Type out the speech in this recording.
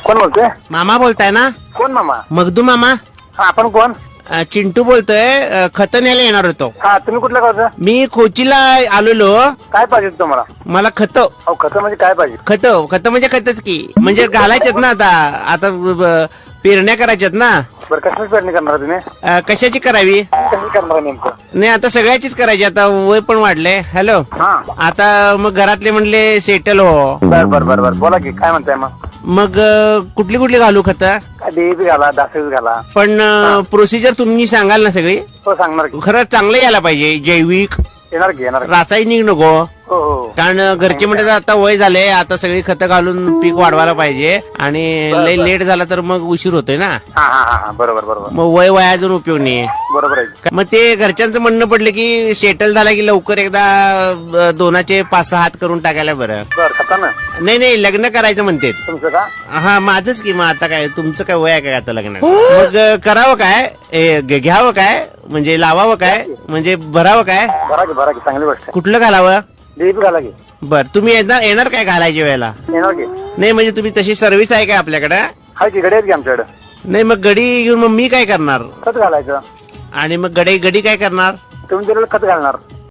कोण बोलतोय? मामा बोलताय ना? कोण मामा? मगदू मामा. हा, आपण कोण? चिंटू बोलतोय. खत न्यायला येणार होतो. हा, तुम्ही कुठल्या गावचं? मी कोचीला आलेलो. काय पाहिजे तुम्हाला? मला खत अहो, खत म्हणजे काय पाहिजे? खत म्हणजे खतच की, म्हणजे घालायचेत ना. आता पेरण्या करायच्यात ना. बरं, कशाची पेरणी करणार तुम्ही? कशाची करावी? कशी करणार नेमकं? नाही, आता सगळ्याचीच करायची. आता वय पण वाढले. हॅलो, हा, आता मग घरातले म्हणले सेटल हो. बर बर बर बर, बोला की काय म्हणताय मग? मग कुठली कुठली घालू खत? काय DAP घाला, दासेच घाला. पण प्रोसिजर तुम्ही सांगाल ना सगळी? हो, सांगणार की. खरं चांगलं यायला पाहिजे. जैविक, येणार की येणार की. रासायनिक नको. हो हो. कारण घरचे म्हणतात आता वय झाले, आता सगळी खतं घालून पीक वाढवायला पाहिजे. आणि लय लेट झाला तर मग उशीर होतोय ना. हा हा हा हा, बरोबर बरोबर मग वय वयाजून उपयोग नाही. बरोबर आहे. मग ते घरच्यांचं म्हणणं पडलं की सेटल झाला की लवकर एकदा दोनाचे 5-6 हात करून टाकायला बरं. बर, खाता ना नाही, लग्न करायचं म्हणते. तुमचं का? हा, माझंच की. मग आता काय तुमचं काय वय आहे काय आता लग्न? मग करावं काय? घ्यावं काय? म्हणजे लावावं काय? म्हणजे भरावं काय? बरा की चांगली गोष्ट आहे. कुठलं घालावं? DAP घाला की. बर, तुम्ही येणार काय घालायच्या वेळेला? येणार की. नाही म्हणजे तुम्ही तशी सर्व्हिस आहे काय आपल्याकडे? हाय की, गडी आहेत की आमच्याकडे. नाही, मग गडी घेऊन मग मी काय करणार? खत घालायचं. आणि मग गडी काय करणार? तुम्ही दिलेलं खत घालणार.